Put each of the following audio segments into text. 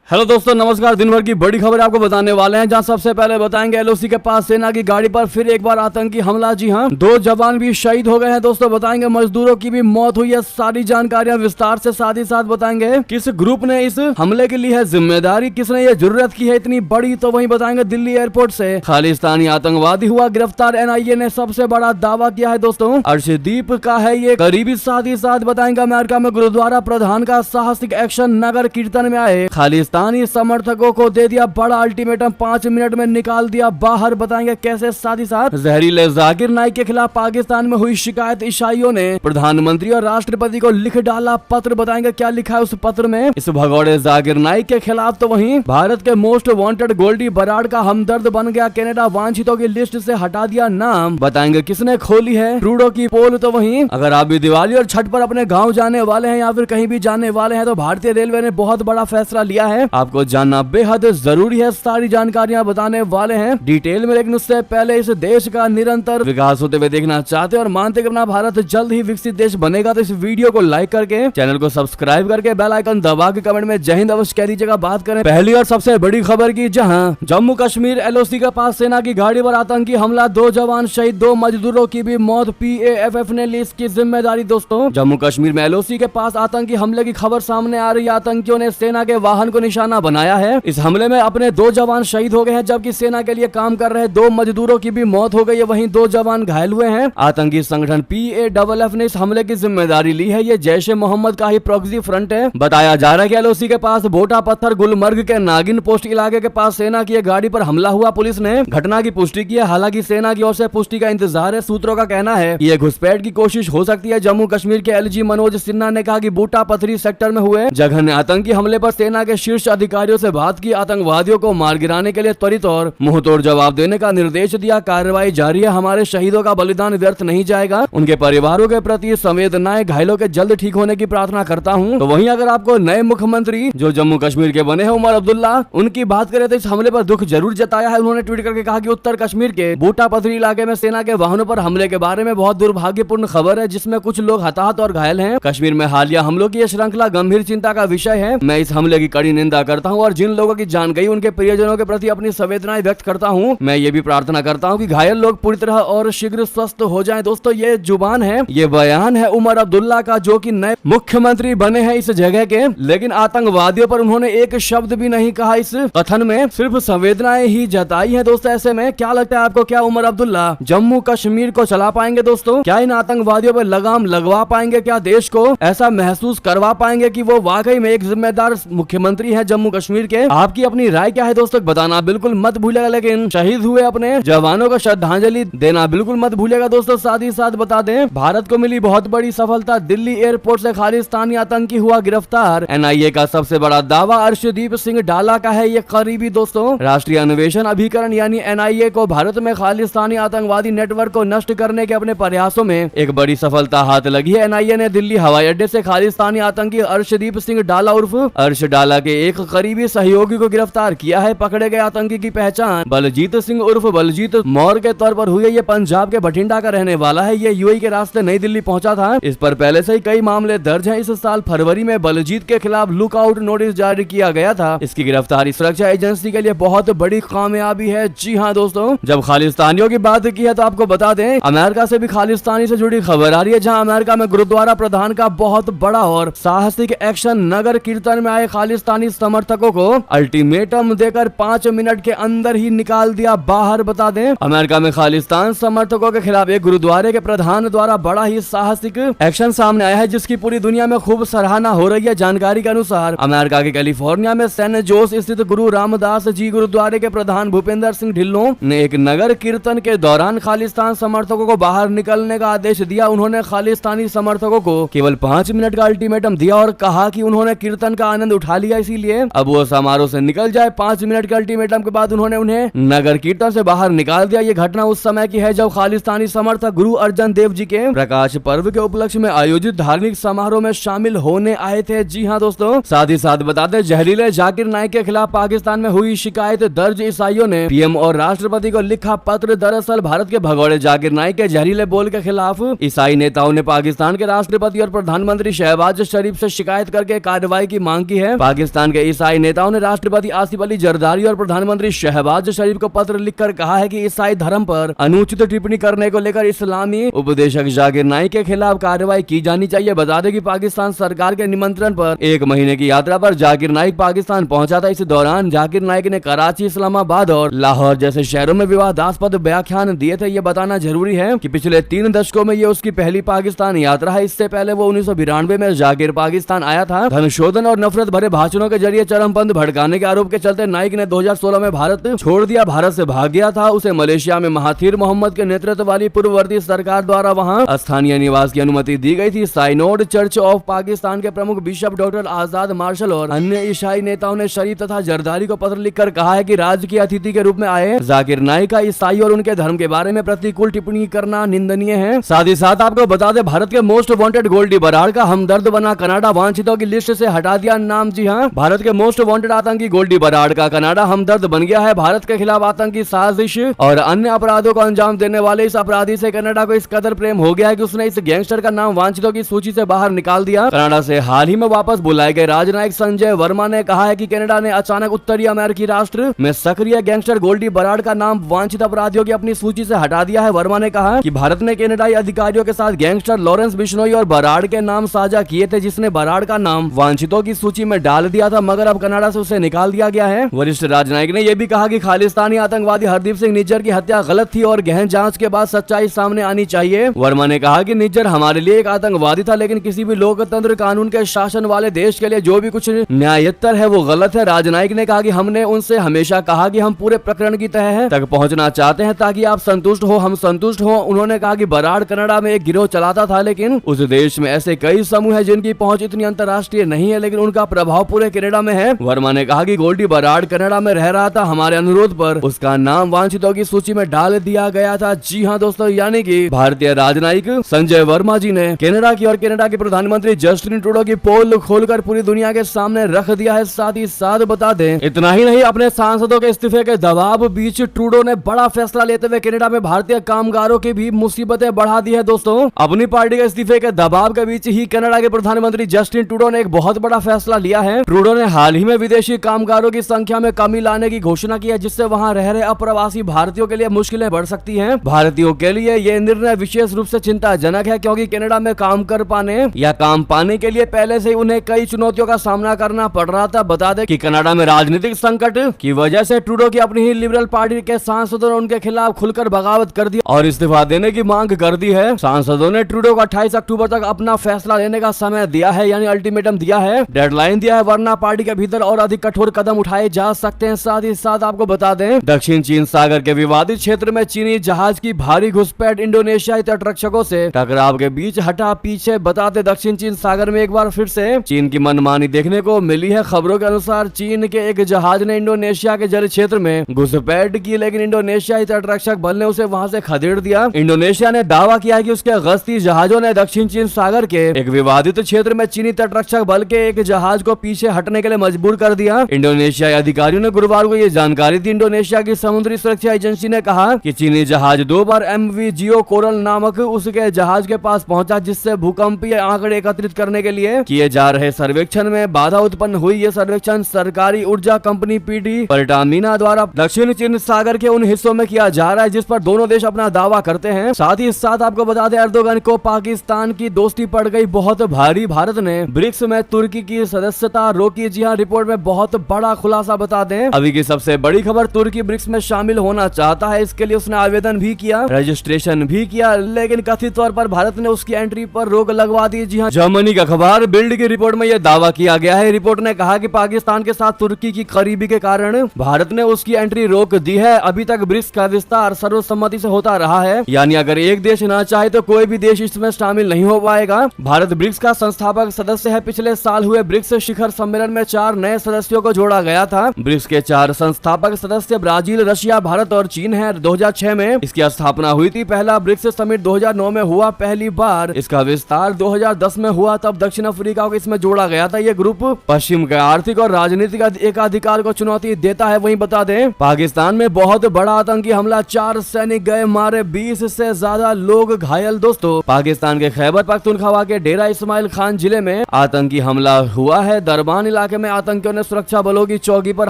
Hello दोस्तों, नमस्कार। दिन भर की बड़ी खबर आपको बताने वाले हैं, जहां सबसे पहले बताएंगे एलओसी के पास सेना की गाड़ी पर फिर एक बार आतंकी हमला। जी हां, 2 जवान भी शहीद हो गए हैं। दोस्तों बताएंगे मजदूरों की भी मौत हुई है। सारी जानकारियां विस्तार से साथ ही साथ बताएंगे किस ग्रुप ने इस हमले के लिए है जिम्मेदारी, किसने ये जरूरत की है इतनी बड़ी। तो वहीं बताएंगे दिल्ली एयरपोर्ट से खालिस्तानी आतंकवादी हुआ गिरफ्तार, एनआईए ने सबसे बड़ा दावा किया है। दोस्तों अर्शदीप का है ये करीबी। साथ ही साथ बताएंगे अमेरिका में गुरुद्वारा प्रधान का साहसिक एक्शन, नगर कीर्तन में आए खालिस्तानी समर्थकों को दे दिया बड़ा अल्टीमेटम, 5 मिनट में निकाल दिया बाहर। बताएंगे कैसे। साथ ही साथ जहरीले जाकिर नाइक के खिलाफ पाकिस्तान में हुई शिकायत, ईसाइयों ने प्रधानमंत्री और राष्ट्रपति को लिख डाला पत्र। बताएंगे क्या लिखा है उस पत्र में इस भगौड़े जाकिर नाइक के खिलाफ। तो वहीं भारत के मोस्ट वांटेड गोल्डी बराड़ का हमदर्द बन गया, कनाडा वांछितों की लिस्ट से हटा दिया नाम। बताएंगे किसने खोली है ट्रूडो की पोल। तो वहीं अगर आप भी दिवाली और छठ पर अपने गाँव जाने वाले हैं या फिर कहीं भी जाने वाले हैं तो भारतीय रेलवे ने बहुत बड़ा फैसला लिया है, आपको जानना बेहद जरूरी है। सारी जानकारियां बताने वाले हैं डिटेल में, लेकिन उससे पहले इस देश का निरंतर विकास होते हुए देखना चाहते हैं और मानते कि अपना भारत जल्द ही विकसित देश बनेगा तो इस वीडियो को लाइक करके, चैनल को सब्सक्राइब करके, बेल आइकन दबा के कमेंट में जय हिंद अवश्य कह दीजिएगा। बात करें पहली और सबसे बड़ी खबर की, जहां जम्मू कश्मीर एलओसी के पास सेना की गाड़ी पर आतंकी हमला, 2 जवान शहीद, 2 मजदूरों की भी मौत, पीएएफएफ ने ली इसकी जिम्मेदारी। दोस्तों जम्मू कश्मीर में एलओसी के पास आतंकी हमले की खबर सामने आ रही है। आतंकियों ने सेना के वाहन को निशाना बनाया है। इस हमले में अपने 2 जवान शहीद हो गए हैं, जबकि सेना के लिए काम कर रहे 2 मजदूरों की भी मौत हो गई है। वहीं 2 जवान घायल हुए हैं। आतंकी संगठन पीएएफ ने इस हमले की जिम्मेदारी ली है। ये जैश ए मोहम्मद का ही प्रॉक्सी फ्रंट है। बताया जा रहा है कि एलओसी के पास बोटा पत्थर गुलमर्ग के नागिन पोस्ट इलाके के पास सेना की गाड़ी पर हमला हुआ। पुलिस ने घटना की पुष्टि की है, हालांकि सेना की ओर से पुष्टि का इंतजार है। सूत्रों का कहना है ये घुसपैठ की कोशिश हो सकती है। जम्मू कश्मीर के एलजी मनोज सिन्हा ने कहा कि बूटा पत्थरी सेक्टर में हुए जघन्य आतंकी हमले पर सेना के शीर्ष अधिकारियों से बात की, आतंकवादियों को मार गिराने के लिए त्वरित और मुंहतोड़ जवाब देने का निर्देश दिया। कार्रवाई जारी है, हमारे शहीदों का बलिदान व्यर्थ नहीं जाएगा। उनके परिवारों के प्रति संवेदनाएं, घायलों के जल्द ठीक होने की प्रार्थना करता हूं। तो वहीं अगर आपको नए मुख्यमंत्री जो जम्मू कश्मीर के बने हैं उमर अब्दुल्ला, उनकी बात करें तो इस हमले पर दुख जरूर जताया है। उन्होंने ट्वीट करके कहा कि उत्तर कश्मीर के बूटा पथरी इलाके में सेना के वाहनों पर हमले के बारे में बहुत दुर्भाग्यपूर्ण खबर है, जिसमें कुछ लोग हताहत और घायल हैं। कश्मीर में हालिया हमलों की यह श्रृंखला गंभीर चिंता का विषय है। मैं इस हमले की कड़ी निंदा करता हूँ और जिन लोगों की जान गई उनके प्रियजनों के प्रति अपनी संवेदनाएं व्यक्त करता हूं। मैं ये भी प्रार्थना करता हूं कि घायल लोग पूरी तरह और शीघ्र स्वस्थ हो जाएं। दोस्तों ये जुबान है, ये बयान है उमर अब्दुल्ला का, जो कि नए मुख्यमंत्री बने हैं इस जगह के, लेकिन आतंकवादियों पर उन्होंने एक शब्द भी नहीं कहा। इस कथन में सिर्फ संवेदनाएं ही जताई है। दोस्तों ऐसे में क्या लगता है आपको, क्या उमर अब्दुल्ला जम्मू कश्मीर को चला पाएंगे? दोस्तों क्या इन आतंकवादियों पर लगाम लगवा पाएंगे? क्या देश को ऐसा महसूस करवा पाएंगे कि वो वाकई में एक जिम्मेदार मुख्यमंत्री है जम्मू कश्मीर के? आपकी अपनी राय क्या है दोस्तों, बताना बिल्कुल मत भूलेगा। लेकिन शहीद हुए अपने जवानों को श्रद्धांजलि देना बिल्कुल मत भूलेगा दोस्तों। साथ ही साथ बता दें भारत को मिली बहुत बड़ी सफलता, दिल्ली एयरपोर्ट से खालिस्तानी आतंकी हुआ गिरफ्तार। एनआईए का सबसे बड़ा दावा अर्शदीप सिंह डाला का है ये करीबी। दोस्तों राष्ट्रीय अन्वेषण अभिकरण यानी एनआईए को भारत में खालिस्तानी आतंकवादी नेटवर्क को नष्ट करने के अपने प्रयासों में एक बड़ी सफलता हाथ लगी है। एनआईए ने दिल्ली हवाई अड्डे से खालिस्तानी आतंकी अर्शदीप सिंह डाला उर्फ अर्श डाला के एक करीबी सहयोगी को गिरफ्तार किया है। पकड़े गए आतंकी की पहचान बलजीत सिंह उर्फ बलजीत मौर्य के तौर पर हुई है। ये पंजाब के बठिंडा का रहने वाला है। ये यूएई के रास्ते नई दिल्ली पहुंचा था। इस पर पहले से ही कई मामले दर्ज हैं। इस साल फरवरी में बलजीत के खिलाफ लुकआउट नोटिस जारी किया गया था। इसकी गिरफ्तारी सुरक्षा एजेंसी के लिए बहुत बड़ी कामयाबी है। जी हाँ दोस्तों, जब खालिस्तानियों की बात की है तो आपको बता दें अमेरिका से भी खालिस्तानी से जुड़ी खबर आ रही है, जहाँ अमेरिका में गुरुद्वारा प्रधान का बहुत बड़ा और साहसिक एक्शन, नगर कीर्तन में आए खालिस्तानी समर्थकों को अल्टीमेटम देकर 5 मिनट के अंदर ही निकाल दिया बाहर। बता दें अमेरिका में खालिस्तान समर्थकों के खिलाफ एक गुरुद्वारे के प्रधान द्वारा बड़ा ही साहसिक एक्शन सामने आया है, जिसकी पूरी दुनिया में खूब सराहना हो रही है। जानकारी के अनुसार अमेरिका के कैलिफोर्निया में सैन जोस स्थित गुरु रामदास जी गुरुद्वारे के प्रधान भूपेंद्र सिंह ढिल्लों ने एक नगर कीर्तन के दौरान खालिस्तान समर्थकों को बाहर निकलने का आदेश दिया। उन्होंने खालिस्तानी समर्थकों को केवल 5 मिनट का अल्टीमेटम दिया और कहा कि उन्होंने कीर्तन का आनंद उठा लिया, इसीलिए अब वो समारोह से निकल जाए। 5 मिनट के अल्टीमेटम के बाद उन्होंने उन्हें नगर कीर्तन से बाहर निकाल दिया। ये घटना उस समय की है जब खालिस्तानी समर्थक गुरु अर्जन देव जी के प्रकाश पर्व के उपलक्ष्य में आयोजित धार्मिक समारोह में शामिल होने आए थे। जी हाँ दोस्तों, साथ ही साथ बता दें जहरीले जाकिर नाइक के खिलाफ पाकिस्तान में हुई शिकायत दर्ज, ईसाइयों ने पीएम और राष्ट्रपति को लिखा पत्र। दरअसल भारत के भगौड़े जाकिर नाइक के जहरीले बोल के खिलाफ ईसाई नेताओं ने पाकिस्तान के राष्ट्रपति और प्रधानमंत्री शहबाज शरीफ से शिकायत करके कार्रवाई की मांग की है। पाकिस्तान के के ईसाई नेताओं ने राष्ट्रपति आसिफ अली जरदारी और प्रधानमंत्री शहबाज शरीफ को पत्र लिखकर कहा है कि ईसाई धर्म पर अनुचित टिप्पणी करने को लेकर इस्लामी उपदेशक जाकिर नाइक के खिलाफ कार्रवाई की जानी चाहिए। बता दें कि पाकिस्तान सरकार के निमंत्रण पर 1 महीने की यात्रा पर जाकिर नाइक पाकिस्तान पहुंचा था। इस दौरान जाकिर नाइक ने कराची, इस्लामाबाद और लाहौर जैसे शहरों में विवादास्पद व्याख्यान दिए थे। ये बताना जरूरी है कि पिछले 3 दशकों में ये उसकी पहली पाकिस्तान यात्रा है। इससे पहले वो 1992 में जाकिर पाकिस्तान आया था। धनशोधन और नफरत भरे भाषणों के जरिए चरमपंथ भड़काने के आरोप के चलते नाइक ने 2016 में भारत छोड़ दिया, भारत से भाग गया था। उसे मलेशिया में महाथिर मोहम्मद के नेतृत्व वाली पूर्ववर्ती सरकार द्वारा वहां स्थानीय निवास की अनुमति दी गई थी। साइनोड चर्च ऑफ पाकिस्तान के प्रमुख बिशप डॉक्टर आजाद मार्शल और अन्य ईसाई नेताओं ने शरीफ तथा जरदारी को पत्र लिखकर कहा है कि राज्य के अतिथि के रूप में आए जाकिर नाइक का ईसाई और उनके धर्म के बारे में प्रतिकूल टिप्पणी करना निंदनीय है। साथ ही साथ आपको बता दें, भारत के मोस्ट वांटेड गोल्डी बराड़ का हमदर्द बना कनाडा, वांछितों की लिस्ट से हटा दिया नाम। जी हां, भारत के मोस्ट वांटेड आतंकी गोल्डी बराड़ का कनाडा हमदर्द बन गया है। भारत के खिलाफ आतंकी साजिश और अन्य अपराधों को अंजाम देने वाले इस अपराधी से कनाडा को इस कदर प्रेम हो गया है कि उसने इस गैंगस्टर का नाम वांछितों की सूची से बाहर निकाल दिया। कनाडा से हाल ही में वापस बुलाए गए राजनयिक संजय वर्मा ने कहा है कि कनाडा ने अचानक उत्तरी अमेरिकी राष्ट्र में सक्रिय गैंगस्टर गोल्डी बराड़ का नाम वांछित अपराधियों की अपनी सूची से हटा दिया है। वर्मा ने कहा कि भारत ने कनाडाई अधिकारियों के साथ गैंगस्टर लॉरेंस बिश्नोई और बराड़ के नाम साझा किए थे, जिसने बराड़ का नाम वांछितों की सूची में डाल दिया था, मगर अब कनाडा से उसे निकाल दिया गया है। वरिष्ठ राजनयिक ने यह भी कहा कि खालिस्तानी आतंकवादी हरदीप सिंह निज्जर की हत्या गलत थी और गहन जांच के बाद सच्चाई सामने आनी चाहिए। वर्मा ने कहा कि निज्जर हमारे लिए एक आतंकवादी था, लेकिन किसी भी लोकतंत्र कानून के शासन वाले देश के लिए जो भी कुछ न्यायोत्तर है वो गलत है। राजनयिक ने कहा कि हमने उनसे हमेशा कहा कि हम पूरे प्रकरण की तह तक पहुंचना चाहते हैं ताकि आप संतुष्ट हो, हम संतुष्ट हो। उन्होंने कहा कि बराड़ कनाडा में एक गिरोह चलाता था, लेकिन उस देश में ऐसे कई समूह हैं जिनकी पहुंच इतनी अंतर्राष्ट्रीय नहीं है, लेकिन उनका प्रभाव पूरे कनाडा में है। वर्मा ने कहा कि गोल्डी बराड़ कनाडा में रह रहा था, हमारे अनुरोध पर उसका नाम वांछितों की सूची में डाल दिया गया था। जी हाँ दोस्तों, यानी कि भारतीय राजनयिक संजय वर्मा जी ने कनाडा की और कनाडा के प्रधानमंत्री जस्टिन ट्रूडो की पोल खोलकर पूरी दुनिया के सामने रख दिया है। साथ ही साथ बता दें, इतना ही नहीं, अपने सांसदों के इस्तीफे के दबाव बीच ट्रूडो ने बड़ा फैसला लेते हुए कनाडा में भारतीय कामगारों की भी मुसीबतें बढ़ा दी है। दोस्तों, अपनी पार्टी के इस्तीफे के दबाव के बीच ही कनाडा के प्रधानमंत्री जस्टिन ट्रूडो ने एक बहुत बड़ा फैसला लिया है। ट्रूडो ने हाल ही में विदेशी कामगारों की संख्या में कमी लाने की घोषणा की है, जिससे वहां रह रहे अप्रवासी भारतीयों के लिए मुश्किलें बढ़ सकती हैं। भारतीयों के लिए यह निर्णय विशेष रूप से चिंताजनक है, क्योंकि कनाडा में काम कर पाने या काम पाने के लिए पहले से उन्हें कई चुनौतियों का सामना करना पड़ रहा था। बता दें कि कनाडा में राजनीतिक संकट की वजह से ट्रूडो की अपनी ही लिबरल पार्टी के सांसदों ने उनके खिलाफ खुलकर बगावत कर दी और इस्तीफा देने की मांग कर दी है। सांसदों ने ट्रूडो को 28 अक्टूबर तक अपना फैसला लेने का समय दिया है, यानी अल्टीमेटम दिया है, डेडलाइन दिया है, वरना पार्टी के भीतर और अधिक कठोर कदम उठाए जा सकते हैं। साथ ही साथ आपको बता दें, दक्षिण चीन सागर के विवादित क्षेत्र में चीनी जहाज की भारी घुसपैठ इंडोनेशियाई तटरक्षकों से टकराव के बीच हटा पीछे। बताते दक्षिण चीन सागर में एक बार फिर से चीन की मनमानी देखने को मिली है। खबरों के अनुसार चीन के एक जहाज ने इंडोनेशिया के जल क्षेत्र में घुसपैठ की, लेकिन इंडोनेशियाई तटरक्षक बल ने उसे वहां से खदेड़ दिया। इंडोनेशिया ने दावा किया है कि उसके गश्ती जहाजों ने दक्षिण चीन सागर के एक विवादित क्षेत्र में चीनी तटरक्षक बल के एक जहाज को पीछे हटने के लिए मजबूर कर दिया। इंडोनेशियाई अधिकारियों ने गुरुवार को ये जानकारी दी। इंडोनेशिया की समुद्री सुरक्षा एजेंसी ने कहा कि चीनी जहाज 2 बार MV जियो कोरल नामक उसके जहाज के पास पहुंचा, जिससे भूकंपीय आंकड़े एकत्रित करने के लिए किए जा रहे सर्वेक्षण में बाधा उत्पन्न हुई। ये सर्वेक्षण सरकारी ऊर्जा कंपनी PD पर्टामीना द्वारा दक्षिण चीन सागर के उन हिस्सों में किया जा रहा है जिस पर दोनों देश अपना दावा करते हैं। साथ ही साथ आपको बता दें, एर्दोगन को पाकिस्तान की दोस्ती पड़ गई बहुत भारी। भारत ने ब्रिक्स में तुर्की की सदस्यता रोकी। जी हाँ, रिपोर्ट में बहुत बड़ा खुलासा बता दें, अभी की सबसे बड़ी खबर, तुर्की ब्रिक्स में शामिल होना चाहता है। इसके लिए उसने आवेदन भी किया, रजिस्ट्रेशन भी किया, लेकिन कथित तौर पर भारत ने उसकी एंट्री पर रोक लगवा दी। जी हाँ, जर्मनी का अखबार बिल्ड की रिपोर्ट में यह दावा किया गया है। रिपोर्ट ने कहा कि पाकिस्तान के साथ तुर्की की करीबी के कारण भारत ने उसकी एंट्री रोक दी है। अभी तक ब्रिक्स का विस्तार सर्वसम्मति से होता रहा है, यानी अगर एक देश ना चाहे तो कोई भी देश इसमें शामिल नहीं हो पाएगा। भारत ब्रिक्स का संस्थापक सदस्य है। पिछले साल हुए ब्रिक्स शिखर सम्मेलन में 4 नए सदस्यों को जोड़ा गया था। ब्रिक्स के 4 संस्थापक सदस्य ब्राजील, रशिया, भारत और चीन है। 2006 में इसकी स्थापना हुई थी। पहला ब्रिक्स समिट 2009 में हुआ। पहली बार इसका विस्तार 2010 में हुआ, तब दक्षिण अफ्रीका को इसमें जोड़ा गया था। यह ग्रुप पश्चिम के आर्थिक और राजनीतिक एकाधिकार को चुनौती देता है। वहीं बता दें, पाकिस्तान में बहुत बड़ा आतंकी हमला, 4 सैनिक गए मारे, 20 से ज्यादा लोग घायल। दोस्तों, पाकिस्तान के खैबर पख्तूनख्वा के डेरा इस्माइल खान जिले में आतंकी हमला हुआ है। दरबान इलाके इलाके में आतंकियों ने सुरक्षा बलों की चौकी पर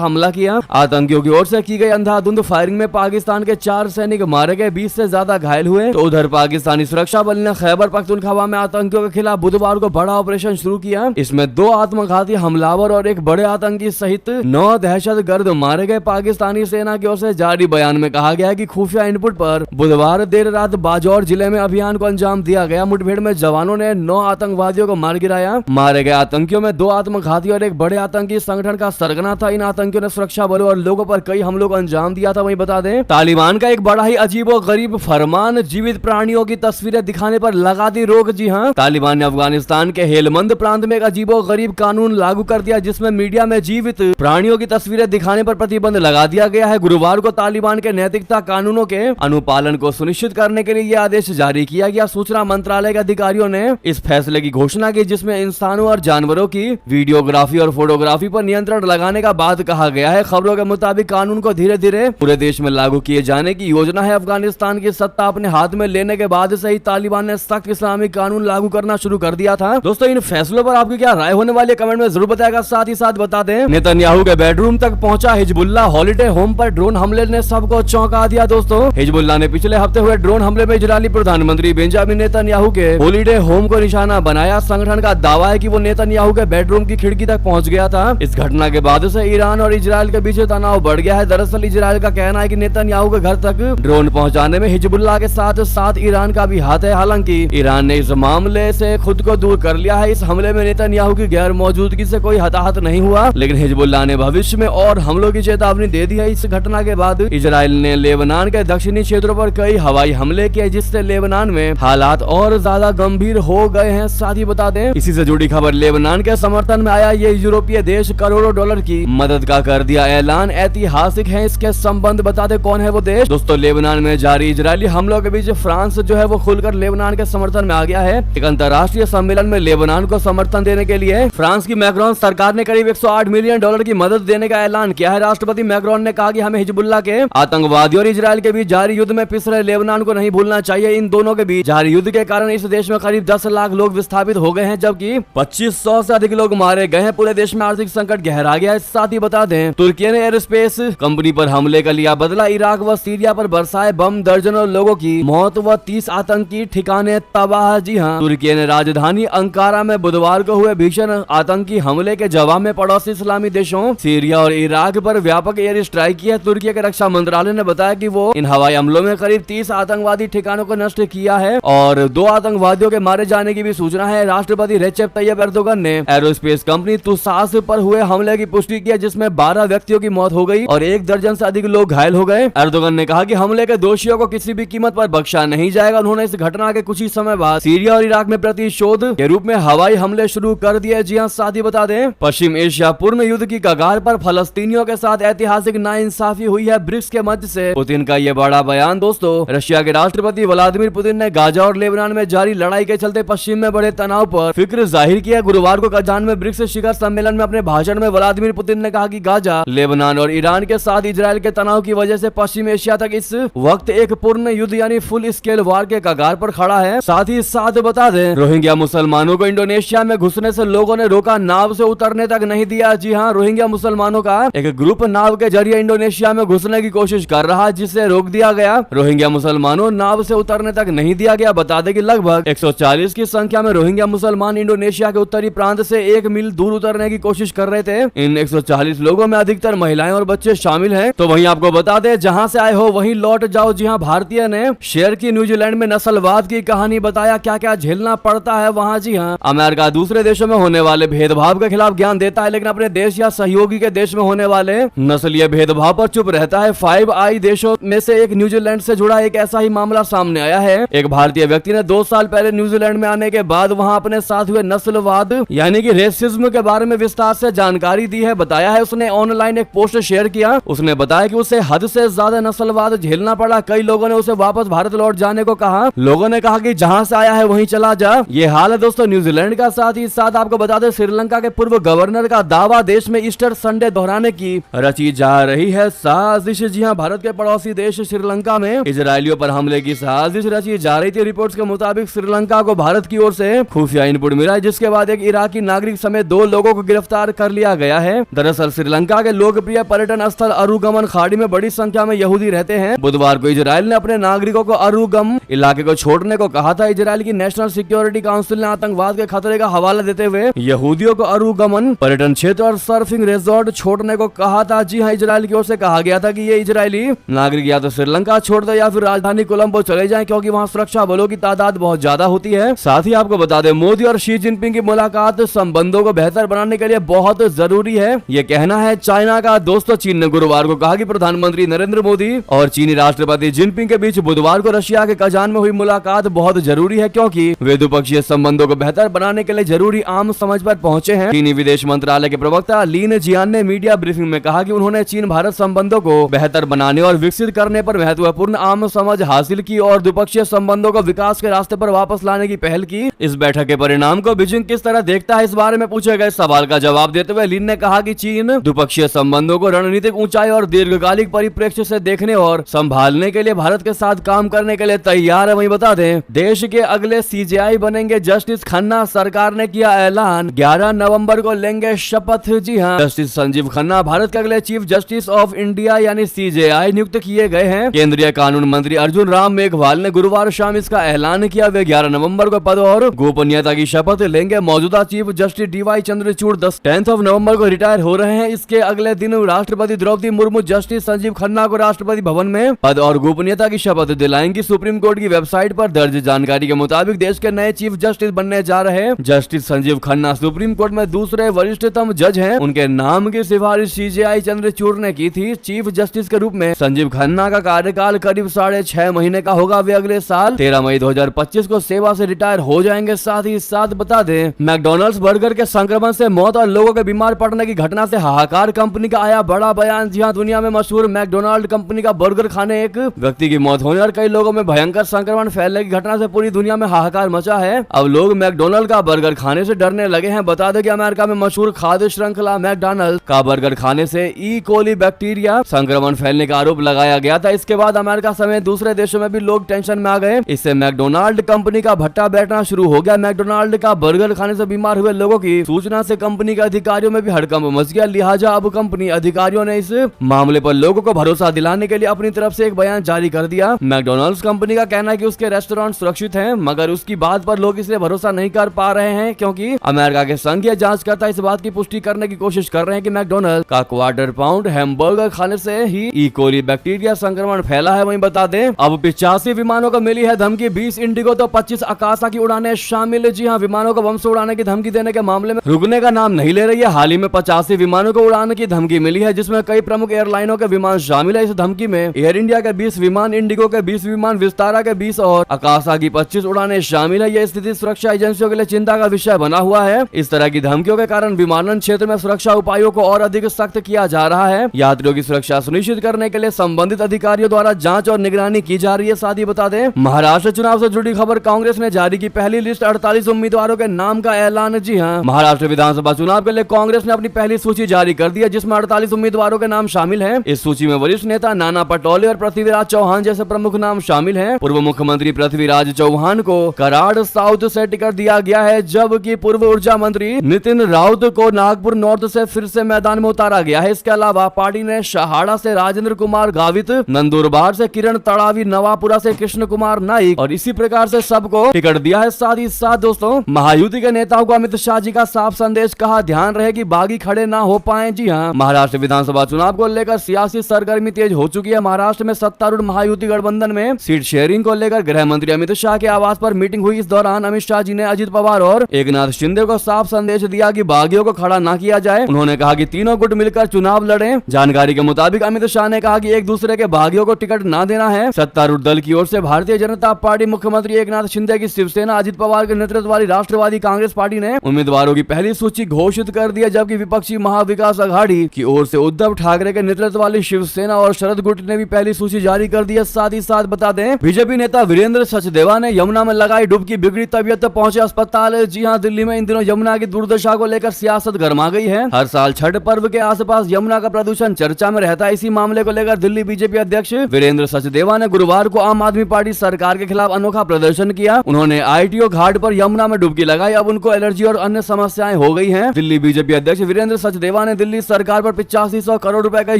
हमला किया। आतंकियों की ओर से की गई अंधाधुंध फायरिंग में पाकिस्तान के 4 सैनिक मारे गए, 20 से ज्यादा घायल हुए। तो उधर पाकिस्तानी सुरक्षा बल ने खैबर पख्तूनख्वा में आतंकियों के खिलाफ बुधवार को बड़ा ऑपरेशन शुरू किया। इसमें 2 आत्मघाती हमलावर और एक बड़े आतंकी सहित 9 दहशतगर्द मारे गए। पाकिस्तानी सेना की ओर से जारी बयान में कहा गया कि खुफिया इनपुट पर बुधवार देर रात बाजौर जिले में अभियान को अंजाम दिया गया। मुठभेड़ में जवानों ने 9 आतंकवादियों को मार गिराया। मारे गए आतंकियों में 2 आत्मघाती और एक बड़े आतंकी संगठन का सरगना था। इन आतंकियों ने सुरक्षा बलों और लोगों पर कई हमलों को अंजाम दिया था। वहीं बता दें, तालिबान का एक बड़ा ही अजीबो गरीब फरमान, जीवित प्राणियों की तस्वीरें दिखाने पर लगा दी रोक। जी हाँ, तालिबान ने अफगानिस्तान के हेलमंद प्रांत में एक अजीबो गरीब कानून लागू कर दिया, जिसमें मीडिया में जीवित प्राणियों की तस्वीरें दिखाने पर प्रतिबंध लगा दिया गया है। गुरुवार को तालिबान के नैतिकता कानूनों के अनुपालन को सुनिश्चित करने के लिए यह आदेश जारी किया गया। सूचना मंत्रालय के अधिकारियों ने इस फैसले की घोषणा की, जिसमें इंसानों और जानवरों की वीडियोग्राफी और फोटोग्राफी पर नियंत्रण लगाने का बात कहा गया है। खबरों के मुताबिक कानून को धीरे धीरे पूरे देश में लागू किए जाने की योजना है। अफगानिस्तान की सत्ता अपने हाथ में लेने के बाद से ही तालिबान ने सख्त इस्लामिक कानून लागू करना शुरू कर दिया था। दोस्तों, इन फैसलों पर आपकी क्या राय होने वाली है, कमेंट में जरूर बताएगा। साथ ही साथ बता दें, नेतन्याहू के बेडरूम तक पहुंचा हिजबुल्लाह। हॉलिडे होम पर ड्रोन हमले ने सबको चौंका दिया। दोस्तों, हिजबुल्लाह ने पिछले हफ्ते हुए ड्रोन हमले में इजरायली प्रधानमंत्री बेंजामिन नेतन्याहू के हॉलिडे होम को निशाना बनाया। संगठन का दावा है कि वो नेतन्याहू के बेडरूम की खिड़की तक पहुंच गया था। इस घटना के बाद से ईरान और इजरायल के बीच तनाव बढ़ गया है। दरअसल इजरायल का कहना है कि नेतन्याहू के घर तक ड्रोन पहुंचाने में हिजबुल्लाह के साथ साथ ईरान का भी हाथ है। हालांकि ईरान ने इस मामले से खुद को दूर कर लिया है। इस हमले में नेतन्याहू की गैर मौजूदगी से कोई हताहत नहीं हुआ, लेकिन हिजबुल्लाह ने भविष्य में और हमलों की चेतावनी दे दी है। इस घटना के बाद इजरायल ने लेबनान के दक्षिणी क्षेत्रों पर कई हवाई हमले किए, जिससे लेबनान में हालात और ज्यादा गंभीर हो गए हैं। साथ ही बता दें, इसी से जुड़ी खबर, लेबनान के समर्थन में आया ये यूरोपीय देश करोड़ों डॉलर की मदद का कर दिया ऐलान। ऐतिहासिक है इसके संबंध, बता दें कौन है वो देश। दोस्तों, लेबनान में जारी इजरायली हमलों के बीच फ्रांस जो है वो खुलकर लेबनान के समर्थन में आ गया है। एक अंतर्राष्ट्रीय सम्मेलन में लेबनान को समर्थन देने के लिए फ्रांस की मैक्रोन सरकार ने करीब 108 मिलियन डॉलर की मदद देने का ऐलान किया है। राष्ट्रपति मैक्रोन ने कहा कि हमें हिजबुल्लाह के आतंकवादियों और इजरायल के बीच जारी युद्ध में पिस रहे लेबनान को नहीं भूलना चाहिए। इन दोनों के बीच जारी युद्ध के कारण इस देश में करीब 10 लाख लोग विस्थापित हो गए हैं, जबकि 2500 से अधिक लोग मारे गए हैं। पूरे देश में आर्थिक संकट गहरा गया है। साथ ही बता दें, तुर्की ने एयरस्पेस कंपनी पर हमले का लिया बदला। इराक व सीरिया पर बरसाए बम, दर्जनों लोगों की मौत व 30 आतंकी ठिकाने तबाह। जी हाँ, तुर्की ने राजधानी अंकारा में बुधवार को हुए भीषण आतंकी हमले के जवाब में पड़ोसी इस्लामी देशों सीरिया और इराक पर व्यापक एयर स्ट्राइक की है। तुर्की के रक्षा मंत्रालय ने बताया कि वो इन हवाई हमलों में करीब 30 आतंकवादी ठिकानों को नष्ट किया है और 2 आतंकवादियों के मारे जाने की भी सूचना है। राष्ट्रपति रेसेप तैयब एर्दोगन ने एरोस्पेस कंपनी तुसास पर हुए हमले की पुष्टि की है, जिसमें 12 व्यक्तियों की मौत हो गई और 1 दर्जन से अधिक लोग घायल हो गए। एर्दोगन ने कहा कि हमले के दोषियों को किसी भी कीमत पर बख्शा नहीं जाएगा। उन्होंने इस घटना के कुछ ही समय बाद सीरिया और इराक में प्रतिशोध के रूप में हवाई हमले शुरू कर दिए। जी हां, साथ ही बता दें, पश्चिम एशिया पूर्ण युद्ध की कगार पर फलस्तीनियों के साथ ऐतिहासिक नाइंसाफी हुई है। ब्रिक्स के मध्य से पुतिन का ये बड़ा बयान। दोस्तों, रशिया के राष्ट्रपति व्लादिमीर पुतिन ने गाजा और लेबनान में जारी लड़ाई के चलते पश्चिम में बढ़े तनाव पर फिक्र जाहिर किया। गुरुवार को कजान में ब्रिक्स शिखर सम्मेलन में अपने भाषण में व्लादिमीर पुतिन ने कहा कि गाजा, लेबनान और ईरान के साथ इजरायल के तनाव की वजह से पश्चिम एशिया तक इस वक्त एक पूर्ण युद्ध यानी फुल स्केल वार के कगार पर खड़ा है। साथ ही साथ बता दें, रोहिंग्या मुसलमानों को इंडोनेशिया में घुसने से लोगों ने रोका, नाव से उतरने तक नहीं दिया। जी हां, रोहिंग्या मुसलमानों का एक ग्रुप नाव के जरिए इंडोनेशिया में घुसने की कोशिश कर रहा, जिसे रोक दिया गया। रोहिंग्या मुसलमानों नाव से उतरने तक नहीं दिया गया। बता दें कि लगभग 140 की संख्या में रोहिंग्या मुसलमान इंडोनेशिया के उत्तरी प्रांत से 1 मील दूर उतरने की कोशिश कर रहे थे। इन 140 लोगों में अधिकतर महिलाएं और बच्चे शामिल हैं। तो वहीं आपको बता दें, जहां से आए हो वहीं लौट जाओ। जी हां, भारतीय ने शेयर की न्यूजीलैंड में नस्लवाद की कहानी बताया, क्या क्या झेलना पड़ता है वहां। जी हां, अमेरिका दूसरे देशों में होने वाले भेदभाव के खिलाफ ज्ञान देता है, लेकिन अपने देश या सहयोगी के देश में होने वाले नस्लीय भेदभाव पर चुप रहता है। 5 आई देशों में से एक न्यूजीलैंड से जुड़ा एक ऐसा ही मामला सामने आया है। एक भारतीय व्यक्ति ने 2 साल पहले न्यूजीलैंड में आने के बाद वहां अपने साथ हुए नस्लवाद यानी कि रेसिज्म के बारे में विस्तार से जानकारी दी है। बताया है, उसने ऑनलाइन एक पोस्ट शेयर किया। उसने बताया कि उसे हद से ज्यादा नस्लवाद झेलना पड़ा। कई लोगों ने उसे वापस भारत लौट जाने को कहा। लोगों ने कहा कि जहां से आया है वहीं चला जा। ये हाल है दोस्तों न्यूजीलैंड का। साथ ही साथ आपको बता दें, श्रीलंका के पूर्व गवर्नर का दावा, देश में ईस्टर संडे दोहराने की रची जा रही है साजिश। जी हां, भारत के पड़ोसी देश श्रीलंका में इजरायलियों पर हमले की साजिश रची जा रही थी। रिपोर्ट्स के मुताबिक श्रीलंका को भारत की ओर से खुफिया इनपुट मिला है, जिसके बाद एक इराकी नागरिक समेत 2 लोगों को गिरफ्तार कर लिया गया है। दरअसल श्रीलंका के लोकप्रिय पर्यटन स्थल अरुगमन खाड़ी में बड़ी संख्या में यहूदी रहते हैं। बुधवार को इजराइल ने अपने नागरिकों को अरुगम इलाके को छोड़ने को कहा था। इजराइल की नेशनल सिक्योरिटी काउंसिल ने आतंकवाद के खतरे का हवाला देते हुए यहूदियों को अरुगमन पर्यटन क्षेत्र और सर्फिंग रिजॉर्ट छोड़ने को कहा था। जी हाँ, इजराइल की ओर से कहा गया था कि ये इजरायली नागरिक या तो श्रीलंका छोड़ दे या फिर राजधानी कोलंबो चले जाएं, क्योंकि वहाँ सुरक्षा बलों की तादाद बहुत ज्यादा होती है। साथ ही आपको बता दें, मोदी और शी जिनपिंग की मुलाकात संबंधों को बेहतर बनाने के लिए बहुत जरूरी है, ये कहना है चाइना का। दोस्तों, चीन ने गुरुवार को कहा कि प्रधानमंत्री नरेंद्र मोदी और चीनी राष्ट्रपति जिनपिंग के बीच बुधवार को रशिया के कजान में हुई मुलाकात बहुत जरूरी है, क्योंकि वे द्विपक्षीय संबंधों को बेहतर बनाने के लिए जरूरी आम समझ पर पहुंचे हैं। चीनी विदेश मंत्रालय के प्रवक्ता लीन जियान ने मीडिया ब्रीफिंग में कहा कि उन्होंने चीन भारत संबंधों को बेहतर बनाने और विकसित करने पर महत्वपूर्ण आम समझ हासिल की और द्विपक्षीय संबंधों को विकास के रास्ते पर वापस लाने की पहल की। इस बैठक के परिणाम को बीजिंग किस तरह देखता है, इस बारे में पूछे गए सवाल का जवाब देते हुए लीन ने कहा कि चीन द्विपक्षीय संबंधों को रणनीतिक ऊंचाई और दीर्घकालिक परिप्रेक्ष्य से देखने और संभालने के लिए भारत के साथ काम करने के लिए तैयार है। वहीं बता दें, देश के अगले सीजेआई बनेंगे जस्टिस खन्ना। सरकार ने किया ऐलान, 11 नवंबर को लेंगे शपथ। जी हाँ, जस्टिस संजीव खन्ना भारत के अगले चीफ जस्टिस ऑफ इंडिया यानी सीजेआई नियुक्त किए गए हैं। केंद्रीय कानून मंत्री अर्जुन राम मेघवाल ने गुरुवार शाम इसका ऐलान किया। वे 11 नवंबर को पद और गोपनीयता की शपथ लेंगे। मौजूदा चीफ जस्टिस डीवाई चंद्रचूड़ 10 नवंबर को रिटायर हो रहे हैं। इसके अगले दिन राष्ट्रपति द्रौपदी मुर्मू जस्टिस संजीव खन्ना को राष्ट्रपति भवन में पद और गोपनीयता की शपथ दिलाएंगी। सुप्रीम कोर्ट की वेबसाइट पर दर्ज जानकारी के मुताबिक देश के नए चीफ जस्टिस बनने जा रहे हैं। Justice Sanjeev Khanna supreme court में दूसरे वरिष्ठतम जज हैं। उनके नाम की सिफारिश सीजेआई चंद्रचूड़ ने की थी। चीफ जस्टिस के रूप में संजीव खन्ना का कार्यकाल करीब 6.5 महीने का होगा। वे अगले साल 13 मई 2025 को सेवा से रिटायर हो जाएंगे। साथ ही साथ बता दें, मैकडॉनल्ड्स बर्गर के संक्रमण से मौत और लोगों के बीमार पड़ने की घटना से हाहाकार। कंपनी का आया बड़ा बयान। जी हां, दुनिया में मशहूर मैकडॉनल्ड कंपनी का बर्गर खाने एक व्यक्ति की मौत होने और कई लोगों में भयंकर संक्रमण फैलने की घटना से पूरी दुनिया में हाहाकार मचा है। अब लोग मैकडॉनल्ड का बर्गर खाने से डरने लगे हैं। बता दें कि अमेरिका में मशहूर खाद्य श्रृंखला मैकडॉनल्ड का बर्गर खाने से ई कोली बैक्टीरिया संक्रमण फैलने का आरोप लगाया गया था। इसके बाद अमेरिका समेत दूसरे देशों में भी लोग टेंशन में आ गए। इससे मैकडॉनल्ड कंपनी का भट्टा बैठना शुरू हो गया। मैकडॉनल्ड का बर्गर खाने से बीमार हुए लोगों की सूचना से कंपनी के अधिकारियों में भी हड़कंप मच गया। लिहाजा अब कंपनी अधिकारियों ने इस मामले पर लोगों को भरोसा दिलाने के लिए अपनी तरफ से एक बयान जारी कर दिया। मैकडॉनल्ड्स कंपनी का कहना है कि उसके रेस्टोरेंट सुरक्षित हैं, मगर उसकी बात पर लोग इसलिए भरोसा नहीं कर पा रहे हैं क्योंकि अमेरिका के संघीय जांचकर्ता इस बात की पुष्टि करने की कोशिश कर रहे हैं कि मैकडॉनल्ड का क्वार्टर पाउंड हैमबर्गर खाने से ही ई कोली बैक्टीरिया संक्रमण फैला है। वहीं बता दें, अब 85 विमानों को मिली है धमकी। 20 इंडिगो तो 25 आकाशा की उड़ानें शामिल। जी हाँ, विमानों को बम से उड़ाने की धमकी देने के मामले में रुकने का नाम नहीं ले रही है। हाल ही में 85 विमानों को उड़ाने की धमकी मिली है, जिसमें कई प्रमुख एयरलाइनों के विमान शामिल है। इस धमकी में एयर इंडिया के 20 विमान, इंडिगो के 20 विमान, विस्तारा के 20 और आकाशा की 25 उड़ानें शामिल है। यह स्थिति सुरक्षा एजेंसियों के लिए चिंता का विषय बना हुआ है। इस तरह की धमकियों के कारण विमानन क्षेत्र में सुरक्षा उपायों को और अधिक सख्त किया जा रहा है। यात्रियों की सुरक्षा सुनिश्चित करने के लिए संबंधित अधिकारियों द्वारा जांच और निगरानी की जा रही है। साथ ही बता दें, महाराष्ट्र चुनाव से जुड़ी खबर, कांग्रेस ने जारी की पहली लिस्ट, 48 उम्मीदवारों के नाम का ऐलान। जी हां, महाराष्ट्र विधानसभा चुनाव के लिए कांग्रेस ने अपनी पहली सूची जारी कर दी है, जिसमें 48 उम्मीदवारों के नाम शामिल हैं। इस सूची में वरिष्ठ नेता नाना पटोले और पृथ्वीराज चौहान जैसे प्रमुख नाम शामिल हैं। पूर्व मुख्यमंत्री पृथ्वीराज चौहान को कराड़ साउथ से टिकट दिया गया है, जबकि पूर्व ऊर्जा मंत्री नितिन राउत को नागपुर नॉर्थ से फिर से मैदान में उतारा गया है। इसके अलावा पार्टी ने शहाड़ा से राजेंद्र कुमार गावित, नंदुरबार से किरण तड़ावी, नवापुरा से कृष्ण कुमार नाइक और इसी प्रकार से सबको टिकट दिया है। साथ ही साथ दोस्तों, महायुति के नेताओं को अमित शाह जी का साफ संदेश, कहा ध्यान रहे कि बागी खड़े ना हो पाए। जी हाँ, महाराष्ट्र विधानसभा चुनाव को लेकर सियासी सरगर्मी तेज हो चुकी है। महाराष्ट्र में सत्तारूढ़ महायुति गठबंधन में सीट शेयरिंग को लेकर गृह मंत्री अमित शाह के आवास पर मीटिंग हुई। इस दौरान अमित शाह जी ने अजित पवार और एकनाथ शिंदे को साफ संदेश दिया कि बागियों को खड़ा ना किया जाए। उन्होंने कहा कि तीनों गुट मिलकर चुनाव लड़ें। जानकारी के मुताबिक अमित शाह ने कहा कि एक दूसरे के बागियों को टिकट ना देना है। सत्तारूढ़ दल की ओर से भारतीय जनता पार्टी, मुख्यमंत्री एकनाथ शिंदे की शिवसेना, अजित पवार के नेतृत्व वाली राष्ट्रवादी कांग्रेस पार्टी ने उम्मीदवारों की पहली सूची घोषित कर दी है, जबकि विपक्षी महाविकास अघाड़ी की ओर से उद्धव ठाकरे के नेतृत्व वाली शिवसेना और शरद गुट ने भी पहली सूची जारी कर दी है। साथ ही साथ बता दें, बीजेपी नेता वीरेंद्र सचदेवा ने यमुना में लगाई डुबकी, बिगड़ी तबियत पहुंचे अस्पताल। जी हां, दिल्ली में इन दिनों यमुना की दुर्दशा को लेकर सियासत गर्मा गई है। हर साल छठ पर्व के आसपास यमुना का प्रदूषण चर्चा में रहता है। इसी मामले को लेकर दिल्ली बीजेपी अध्यक्ष वीरेंद्र सचदेवा ने गुरुवार को आम आदमी पार्टी सरकार के खिलाफ अनोखा प्रदर्शन किया। उन्होंने आईटीओ घाट पर यमुना में डुबकी लगाई। अब उनको एलर्जी और अन्य समस्याएं हो गई है। दिल्ली बीजेपी अध्यक्ष वीरेंद्र सचदेवा ने दिल्ली सरकार पर 8500 करोड़ रुपए का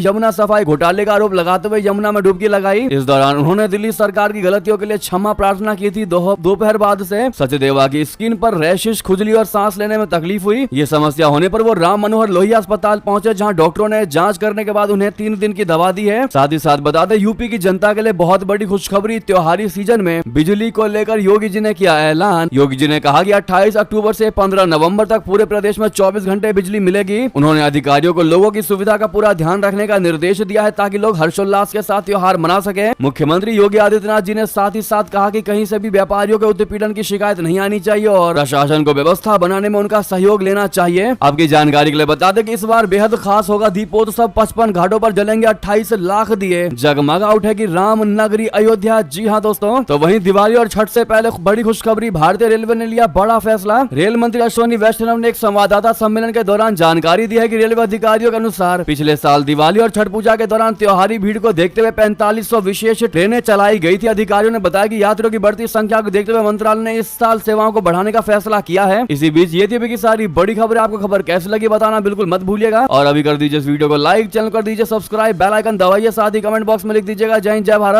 यमुना सफाई घोटाले का आरोप लगाते हुए यमुना में डुबकी लगाई। इस दौरान उन्होंने दिल्ली सरकार की गलतियों के लिए क्षमा प्रार्थना की थी। दोपहर बाद से सचदेवा की स्किन पर रैशेस, खुजली और सांस लेने में तकलीफ हुई। ये समस्या होने पर वो राम मनोहर लोहिया अस्पताल पहुंचे, जहां डॉक्टरों ने जांच करने के बाद उन्हें 3 दिन की दवा दी है। साथ ही साथ बता दें, यूपी की जनता के लिए बहुत बड़ी खुशखबरी। त्योहारी सीजन में बिजली को लेकर योगी जी ने किया ऐलान। योगी जी ने कहा कि 28 अक्टूबर से 15 नवंबर तक पूरे प्रदेश में 24 घंटे बिजली मिलेगी। उन्होंने अधिकारियों को लोगों की सुविधा का पूरा ध्यान रखने का निर्देश दिया है, ताकि लोग हर्षोल्लास के साथ त्योहार मना सके। मुख्यमंत्री योगी आदित्यनाथ जी ने साथ ही साथ कहा कि कहीं से भी व्यापारियों के उत्पीड़न की शिकायत नहीं आनी चाहिए और प्रशासन को व्यवस्था बनाने में उनका सहयोग लेना चाहिए। आपकी जानकारी के लिए बता दें कि इस बार बेहद खास होगा दीपोत्सव। 55 घाटों पर जलेंगे 28 लाख दिए, जगमगा उठेगी राम नगरी अयोध्या। जी हाँ दोस्तों, तो वहीं दिवाली और छठ से पहले बड़ी खुशखबरी, भारतीय रेलवे ने लिया बड़ा फैसला। रेल मंत्री अश्विनी वैष्णव ने एक संवाददाता सम्मेलन के दौरान जानकारी दी है कि रेलवे अधिकारियों के अनुसार पिछले साल दिवाली और छठ पूजा के दौरान त्योहारी भीड़ को देखते हुए 4500 विशेष ट्रेनें चलाई गई थी। अधिकारियों ने बताया कि यात्रियों की बढ़ती संख्या को देखते हुए मंत्रालय ने इस साल सेवाओं को बढ़ाने का फैसला किया है। इसी बीच ये थी अभी की सारी बड़ी खबर। आपको खबर कैसी लगी बताना बिल्कुल मत भूलिएगा, और अभी कर दीजिए इस वीडियो को लाइक, चैनल कर दीजिए सब्सक्राइब, बेल आइकन दबाइए, साथ ही कमेंट बॉक्स में लिख दीजिएगा जय हिंद जय भारत।